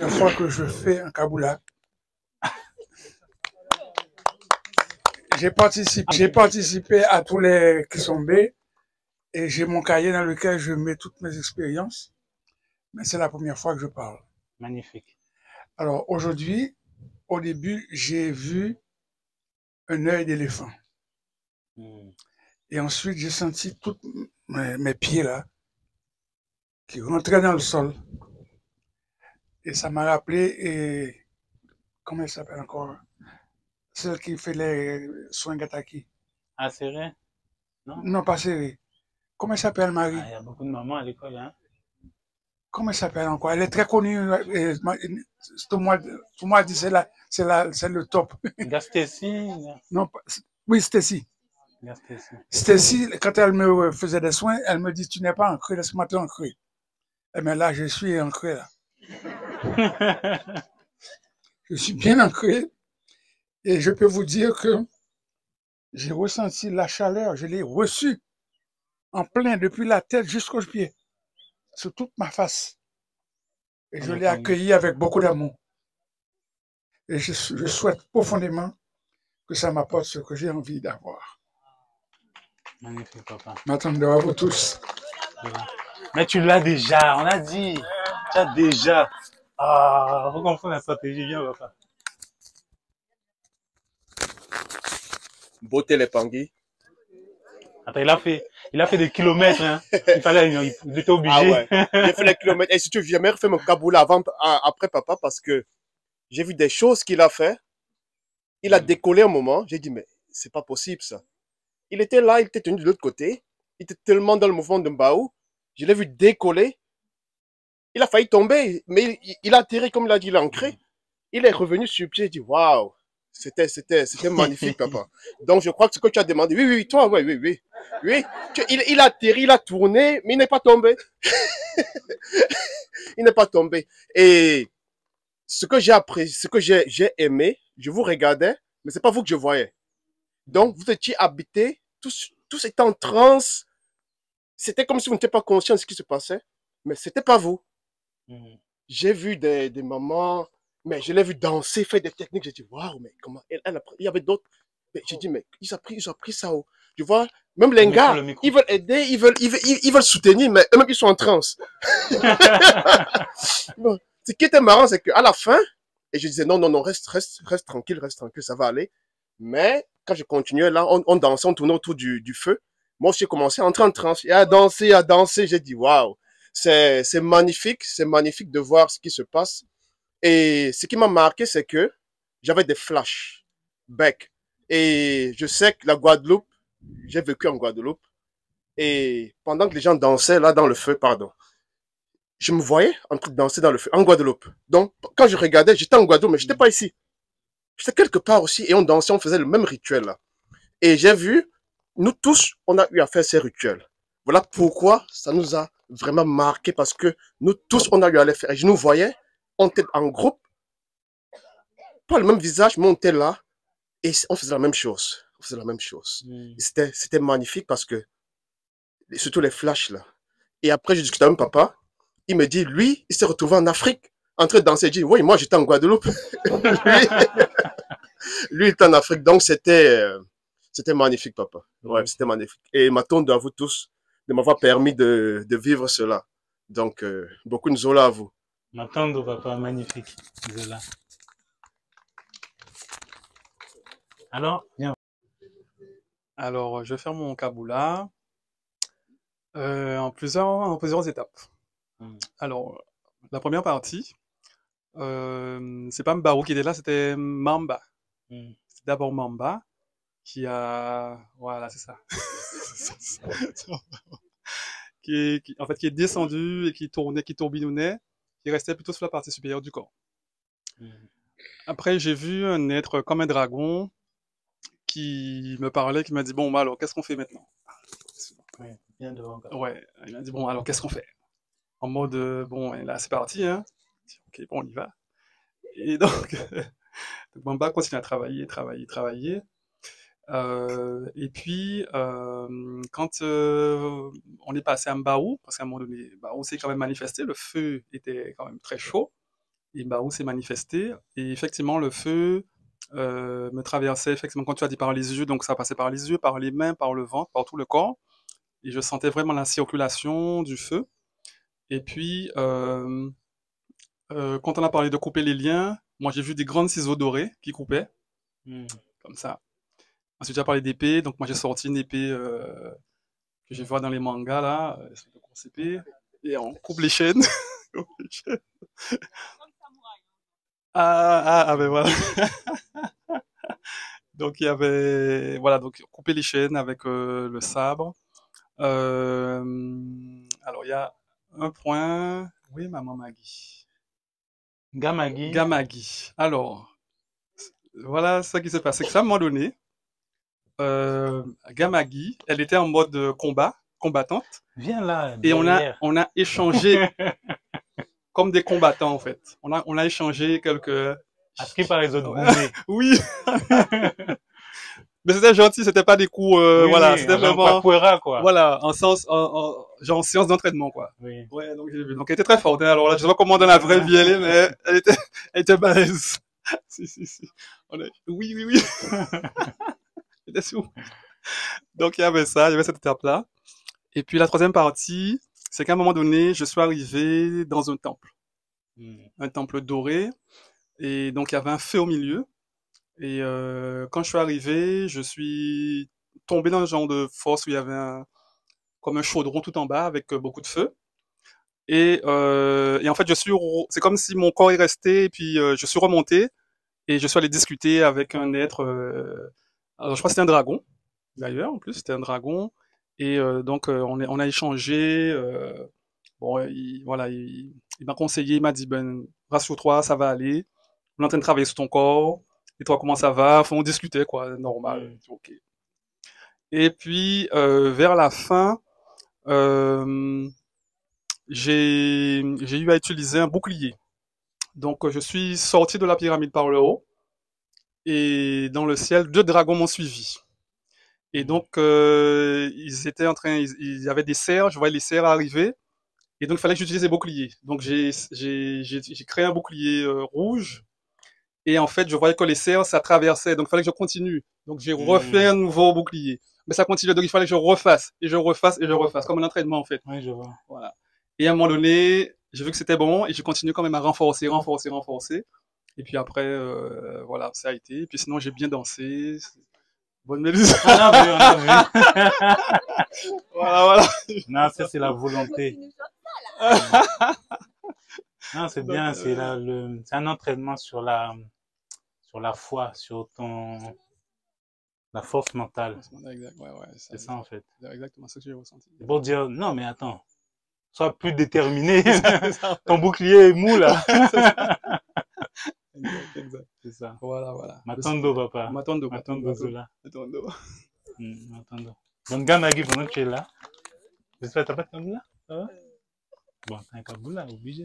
la fois que je fais un kaboula. J'ai participé à tous les Kisombe et j'ai mon cahier dans lequel je mets toutes mes expériences, mais c'est la première fois que je parle. Magnifique. Alors aujourd'hui, au début, j'ai vu un œil d'éléphant. Et ensuite, j'ai senti tous mes pieds là qui rentraient dans le sol. Et ça m'a rappelé, et comment elle s'appelle encore? Celle qui fait les soins Gataki. Ah, c'est vrai? Non? Non, pas série. Comment elle s'appelle, Ah, Marie? il y a beaucoup de mamans à l'école, hein? Comment elle s'appelle encore? Elle est très connue. Tout le monde dit c'est le top. Gastécie? Non, oui, Stacy. Gastécie. Stacy, quand elle me faisait des soins, elle me dit, tu n'es pas ancré, laisse-moi t'ancrer. Eh bien là, je suis ancré là. Je suis bien ancré et je peux vous dire que j'ai ressenti la chaleur, je l'ai reçue en plein depuis la tête jusqu'aux pieds, sur toute ma face. Et je l'ai accueilli avec beaucoup d'amour. Et je souhaite profondément que ça m'apporte ce que j'ai envie d'avoir. Magnifique, papa. M'attendez à vous tous. Mais tu l'as déjà, on a dit. Tu as déjà. Ah, faut qu'on fasse la stratégie, viens, papa. Beauté les Pangui. Attends, il a fait des kilomètres, hein. Il était obligé. Ah ouais. J'ai fait les kilomètres. Et si tu veux, j'ai jamais refait mon kaboula après papa parce que j'ai vu des choses qu'il a fait. Il a décollé un moment. J'ai dit, mais c'est pas possible ça. Il était là, il était tenu de l'autre côté. Il était tellement dans le mouvement de Mbaou. Je l'ai vu décoller. Il a failli tomber, mais il a atterri comme il a dit, il a ancré. Il est revenu sur pied. J'ai dit, waouh. C'était magnifique, papa. Donc, je crois que ce que tu as demandé, oui, toi, oui. Il a atterri, il a tourné, mais il n'est pas tombé. Il n'est pas tombé. Et ce que j'ai appris, ce que j'ai aimé, je vous regardais, mais c'est pas vous que je voyais. Donc, vous étiez habité, tous étaient en transe. C'était comme si vous n'étiez pas conscient de ce qui se passait, mais c'était pas vous. J'ai vu des mamans, mais je l'ai vu danser, faire des techniques. J'ai dit, waouh, mais comment il y avait d'autres. J'ai dit, mais ils ont pris ça où? Tu vois, même les gars, ils veulent aider, ils veulent soutenir, mais eux-mêmes, ils sont en transe. Bon, ce qui était marrant, c'est qu'à la fin, et je disais, non, reste tranquille, ça va aller. Mais quand je continuais là, on dansait, on tournait autour du feu. Moi aussi, j'ai commencé à entrer en transe et à danser. J'ai dit, waouh, c'est magnifique de voir ce qui se passe. Et ce qui m'a marqué, c'est que j'avais des flashbacks. Et je sais que la Guadeloupe, j'ai vécu en Guadeloupe. Et pendant que les gens dansaient là dans le feu, pardon, je me voyais en train de danser dans le feu, en Guadeloupe. Donc, quand je regardais, j'étais en Guadeloupe, mais j'étais pas ici. J'étais quelque part aussi et on dansait, on faisait le même rituel là. Et j'ai vu, nous tous, on a eu à faire ces rituels. Voilà pourquoi ça nous a vraiment marqué parce que nous tous, on a eu à les faire. Et je nous voyais, on était en groupe, pas le même visage, mais on était là et on faisait la même chose. C'était magnifique parce que, surtout les flashs là. Et après, j'ai discuté avec mon papa. Il me dit, lui, il s'est retrouvé en Afrique, en train de danser. Il dit, oui, moi, j'étais en Guadeloupe. lui, il était en Afrique. Donc, c'était magnifique, papa. Ouais, c'était magnifique. Et m'attendre à vous tous de m'avoir permis de vivre cela. Donc, beaucoup de zola à vous. M'attendre, papa, magnifique. Zola. Alors, viens. Alors, je vais faire mon kaboula en plusieurs étapes. Alors, la première partie, c'est pas Mbarou qui était là, c'était Mamba. C'est d'abord Mamba qui a... Voilà, c'est ça. En fait, qui est descendu et qui tourbillonnait, qui restait plutôt sur la partie supérieure du corps. Après, j'ai vu un être comme un dragon qui me parlait, qui m'a dit, bon, bah, alors, qu'est-ce qu'on fait maintenant? Ouais, il m'a dit, bon, alors, qu'est-ce qu'on fait? En mode, bon, là, c'est parti, hein. Ok, bon, on y va. Et donc, Bamba continue à travailler. Et puis, quand on est passé à Mbaou, parce qu'à un moment donné, Mbaou s'est quand même manifesté, le feu était quand même très chaud. Et Mbarou s'est manifesté. Et effectivement, le feu me traversait, effectivement, quand tu as dit par les yeux, donc ça passait par les yeux, par les mains, par le ventre, par tout le corps. Et je sentais vraiment la circulation du feu. Et puis, quand on a parlé de couper les liens, moi j'ai vu des grandes ciseaux dorés qui coupaient, Hmm. comme ça. Ensuite, j'ai parlé d'épée, donc moi j'ai sorti une épée que je vois dans les mangas là, c'est une grosse épée, et on coupe les chaînes. Coupe les chaînes. Ben voilà. Donc il y avait, voilà, donc couper les chaînes avec le sabre. Alors il y a un point, oui, maman Maggie. Gamagi. Gamagi. Alors, voilà ce qui s'est passé. C'est qu'à un moment donné, Gamagi, elle était en mode combattante, Viens là, et derrière. on a échangé comme des combattants en fait. On a échangé quelques. À ce qui paraît, les autres Ouais. boumés. Oui, mais c'était gentil, c'était pas des coups, Oui, voilà, oui, c'était genre vraiment, capoeira, quoi. voilà, genre en séance d'entraînement quoi. Oui. Ouais, donc j'ai vu. Donc elle était très forte. Hein. Alors là, je sais pas comment dans la vraie vie elle est, mais elle était balèze. Si. Oui, oui, oui. Elle était sous. Donc il y avait ça, il y avait cette étape-là. Et puis la troisième partie, c'est qu'à un moment donné, je suis arrivé dans Hmm. un temple doré, et donc il y avait un feu au milieu. Et quand je suis arrivé, je suis tombé dans un genre de fosse où il y avait comme un chaudron tout en bas avec beaucoup de feu. Et en fait, c'est comme si mon corps est resté, et puis je suis remonté, et je suis allé discuter avec un être. Alors je crois que c'était un dragon, d'ailleurs, en plus, c'était un dragon. Et donc on a échangé. Bon, voilà, il m'a conseillé, il m'a dit, ben, rassure-toi, ça va aller. On est en train de travailler sur ton corps. Et toi, comment ça va? Enfin, on discutait, quoi, normal. Hmm. Ok. Et puis, vers la fin, euh, j'ai eu à utiliser un bouclier. Donc, je suis sorti de la pyramide par le haut. Et dans le ciel, 2 dragons m'ont suivi. Et donc, ils étaient en train, il y avait des cerfs, je voyais les cerfs arriver. Et donc, il fallait que j'utilise les boucliers. Donc, j'ai créé un bouclier rouge. Et en fait, je voyais que les cerfs, ça traversait. Donc, il fallait que je continue. Donc, j'ai refait Hmm. un nouveau bouclier. Mais ça continuait. Donc, il fallait que je refasse. Et je refasse. Et je refasse. Comme un entraînement, en fait. Oui, je vois. Voilà. Et à un moment donné, j'ai vu que c'était bon. Et je continue quand même à renforcer. Et puis après, voilà, ça a été. Et puis sinon, j'ai bien dansé. Bonne mélodie. On a vu. Voilà. Non, ça, c'est la volonté. Non, c'est bien, Donc, c'est un entraînement sur la foi, sur la force mentale. exact, ouais, C'est ça, en fait. c'est exactement ce que j'ai ressenti. C'est pour dire, non, mais attends, sois plus déterminé. C'est ça. Ton bouclier est mou, là. Exact. C'est ça. Voilà. Matondo, papa. Matondo. Matondo, Zola. Matondo. Matondo. Donc, Gamagi, pendant que tu es là, j'espère que t'as pas de Kaboula? Ça va? Bon, t'as un Kaboula, obligé.